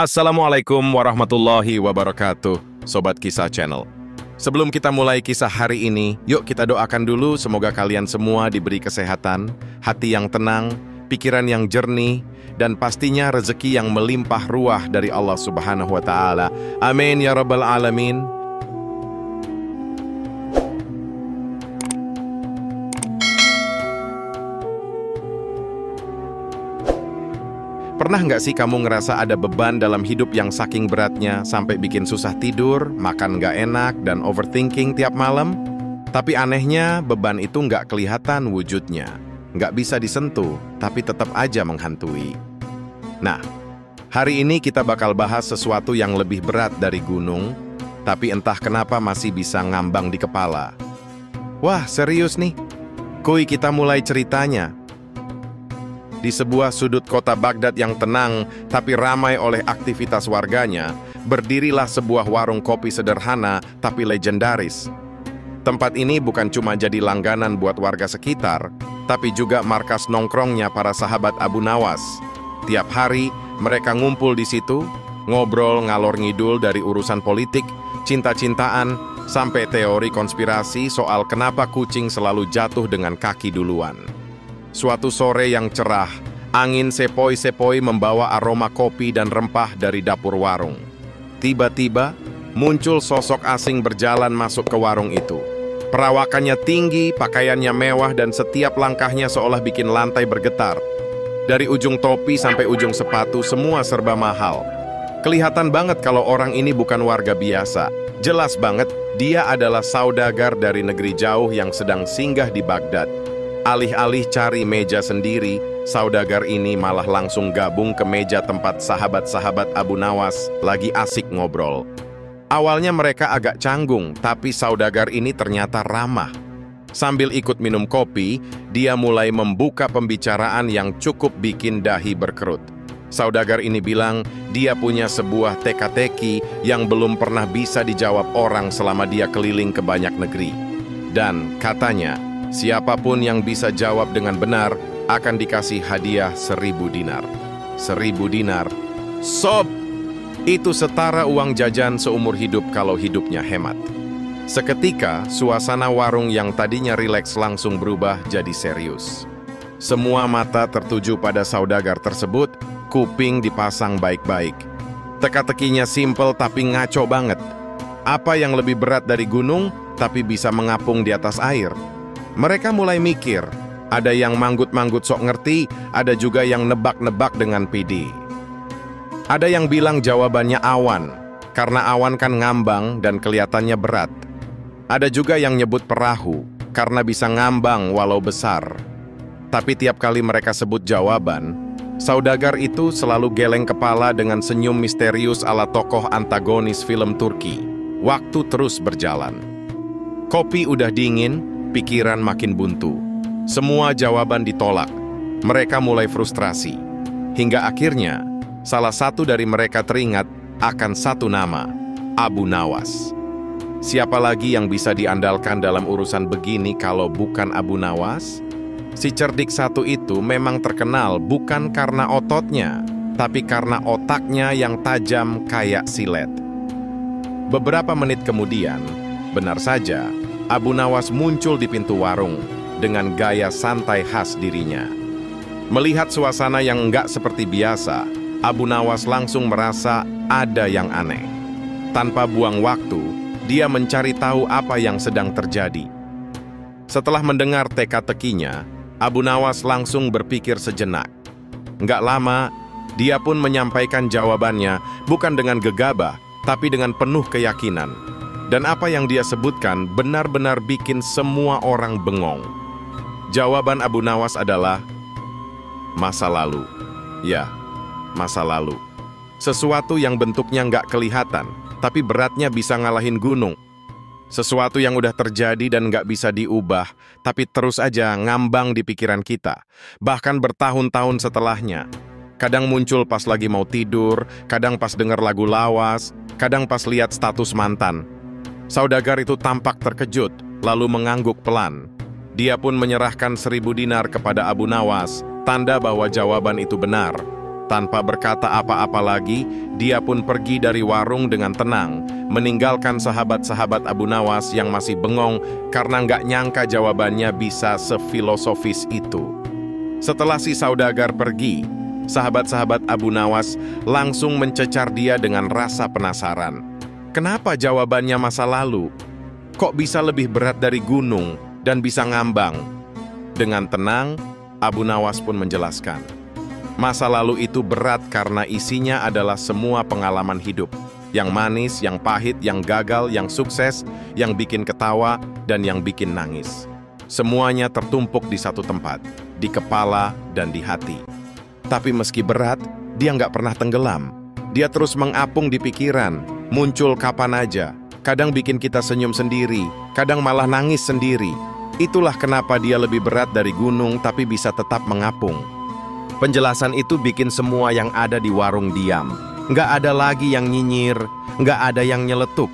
Assalamualaikum warahmatullahi wabarakatuh, Sobat Kisah Channel. Sebelum kita mulai kisah hari ini, yuk kita doakan dulu semoga kalian semua diberi kesehatan, hati yang tenang, pikiran yang jernih, dan pastinya rezeki yang melimpah ruah dari Allah Subhanahu wa Ta'ala. Amin ya Rabbal Alamin. Pernah nggak sih kamu ngerasa ada beban dalam hidup yang saking beratnya sampai bikin susah tidur, makan nggak enak, dan overthinking tiap malam? Tapi anehnya, beban itu nggak kelihatan wujudnya. Nggak bisa disentuh, tapi tetap aja menghantui. Nah, hari ini kita bakal bahas sesuatu yang lebih berat dari gunung, tapi entah kenapa masih bisa ngambang di kepala. Wah, serius nih? Kuy, kita mulai ceritanya. Di sebuah sudut kota Baghdad yang tenang tapi ramai oleh aktivitas warganya, berdirilah sebuah warung kopi sederhana tapi legendaris. Tempat ini bukan cuma jadi langganan buat warga sekitar, tapi juga markas nongkrongnya para sahabat Abu Nawas. Tiap hari mereka ngumpul di situ, ngobrol ngalor ngidul dari urusan politik, cinta-cintaan, sampai teori konspirasi soal kenapa kucing selalu jatuh dengan kaki duluan. Suatu sore yang cerah, angin sepoi-sepoi membawa aroma kopi dan rempah dari dapur warung. Tiba-tiba, muncul sosok asing berjalan masuk ke warung itu. Perawakannya tinggi, pakaiannya mewah, dan setiap langkahnya seolah bikin lantai bergetar. Dari ujung topi sampai ujung sepatu, semua serba mahal. Kelihatan banget kalau orang ini bukan warga biasa. Jelas banget, dia adalah saudagar dari negeri jauh yang sedang singgah di Baghdad. Alih-alih cari meja sendiri, saudagar ini malah langsung gabung ke meja tempat sahabat-sahabat Abu Nawas lagi asik ngobrol. Awalnya mereka agak canggung, tapi saudagar ini ternyata ramah. Sambil ikut minum kopi, dia mulai membuka pembicaraan yang cukup bikin dahi berkerut. Saudagar ini bilang dia punya sebuah teka-teki yang belum pernah bisa dijawab orang selama dia keliling ke banyak negeri. Dan katanya, siapapun yang bisa jawab dengan benar akan dikasih hadiah 1.000 dinar. 1.000 dinar. Sob! Itu setara uang jajan seumur hidup kalau hidupnya hemat. Seketika, suasana warung yang tadinya rileks langsung berubah jadi serius. Semua mata tertuju pada saudagar tersebut, kuping dipasang baik-baik. Teka-tekinya simpel tapi ngaco banget. Apa yang lebih berat dari gunung tapi bisa mengapung di atas air? Mereka mulai mikir, ada yang manggut-manggut sok ngerti, ada juga yang nebak-nebak dengan pede. Ada yang bilang jawabannya awan, karena awan kan ngambang dan kelihatannya berat. Ada juga yang nyebut perahu, karena bisa ngambang walau besar. Tapi tiap kali mereka sebut jawaban, saudagar itu selalu geleng kepala dengan senyum misterius ala tokoh antagonis film Turki. Waktu terus berjalan. Kopi udah dingin, pikiran makin buntu. Semua jawaban ditolak. Mereka mulai frustrasi. Hingga akhirnya, salah satu dari mereka teringat akan satu nama, Abu Nawas. Siapa lagi yang bisa diandalkan dalam urusan begini kalau bukan Abu Nawas? Si cerdik satu itu memang terkenal bukan karena ototnya, tapi karena otaknya yang tajam kayak silet. Beberapa menit kemudian, benar saja, Abu Nawas muncul di pintu warung dengan gaya santai khas dirinya. Melihat suasana yang enggak seperti biasa, Abu Nawas langsung merasa ada yang aneh. Tanpa buang waktu, dia mencari tahu apa yang sedang terjadi. Setelah mendengar teka-tekinya, Abu Nawas langsung berpikir sejenak. Enggak lama, dia pun menyampaikan jawabannya bukan dengan gegabah, tapi dengan penuh keyakinan. Dan apa yang dia sebutkan benar-benar bikin semua orang bengong. Jawaban Abu Nawas adalah masa lalu. Ya, masa lalu. Sesuatu yang bentuknya nggak kelihatan, tapi beratnya bisa ngalahin gunung. Sesuatu yang udah terjadi dan nggak bisa diubah, tapi terus aja ngambang di pikiran kita. Bahkan bertahun-tahun setelahnya. Kadang muncul pas lagi mau tidur, kadang pas denger lagu lawas, kadang pas lihat status mantan. Saudagar itu tampak terkejut, lalu mengangguk pelan. Dia pun menyerahkan 1.000 dinar kepada Abu Nawas, tanda bahwa jawaban itu benar. Tanpa berkata apa-apa lagi, dia pun pergi dari warung dengan tenang, meninggalkan sahabat-sahabat Abu Nawas yang masih bengong karena nggak nyangka jawabannya bisa sefilosofis itu. Setelah si saudagar pergi, sahabat-sahabat Abu Nawas langsung mencecar dia dengan rasa penasaran. Kenapa jawabannya masa lalu? Kok bisa lebih berat dari gunung dan bisa ngambang? Dengan tenang, Abu Nawas pun menjelaskan. Masa lalu itu berat karena isinya adalah semua pengalaman hidup. Yang manis, yang pahit, yang gagal, yang sukses, yang bikin ketawa, dan yang bikin nangis. Semuanya tertumpuk di satu tempat, di kepala dan di hati. Tapi meski berat, dia nggak pernah tenggelam. Dia terus mengapung di pikiran, muncul kapan aja. Kadang bikin kita senyum sendiri, kadang malah nangis sendiri. Itulah kenapa dia lebih berat dari gunung tapi bisa tetap mengapung. Penjelasan itu bikin semua yang ada di warung diam. Nggak ada lagi yang nyinyir, nggak ada yang nyeletuk.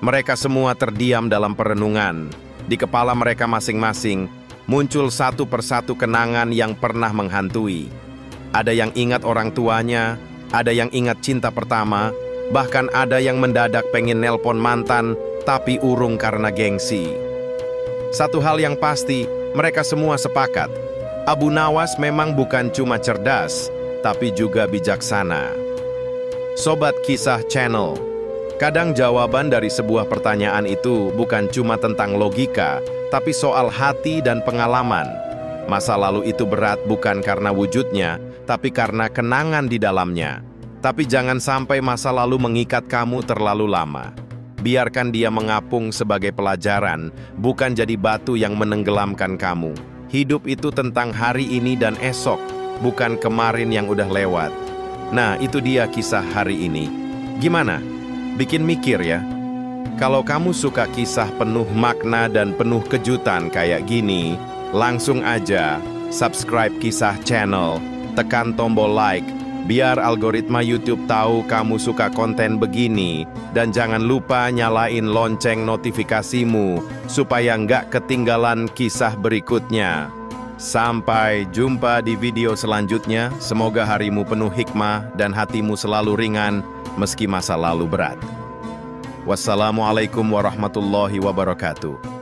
Mereka semua terdiam dalam perenungan. Di kepala mereka masing-masing, muncul satu persatu kenangan yang pernah menghantui. Ada yang ingat orang tuanya, ada yang ingat cinta pertama, bahkan ada yang mendadak pengen nelpon mantan, tapi urung karena gengsi. Satu hal yang pasti, mereka semua sepakat. Abu Nawas memang bukan cuma cerdas, tapi juga bijaksana. Sobat Kisah Channel, kadang jawaban dari sebuah pertanyaan itu bukan cuma tentang logika, tapi soal hati dan pengalaman. Masa lalu itu berat bukan karena wujudnya, tapi karena kenangan di dalamnya. Tapi jangan sampai masa lalu mengikat kamu terlalu lama. Biarkan dia mengapung sebagai pelajaran, bukan jadi batu yang menenggelamkan kamu. Hidup itu tentang hari ini dan esok, bukan kemarin yang udah lewat. Nah, itu dia kisah hari ini. Gimana? Bikin mikir ya? Kalau kamu suka kisah penuh makna dan penuh kejutan kayak gini, langsung aja subscribe Kisah Channel, tekan tombol like, biar algoritma YouTube tahu kamu suka konten begini. Dan jangan lupa nyalain lonceng notifikasimu, supaya nggak ketinggalan kisah berikutnya. Sampai jumpa di video selanjutnya. Semoga harimu penuh hikmah dan hatimu selalu ringan meski masa lalu berat. Wassalamualaikum warahmatullahi wabarakatuh.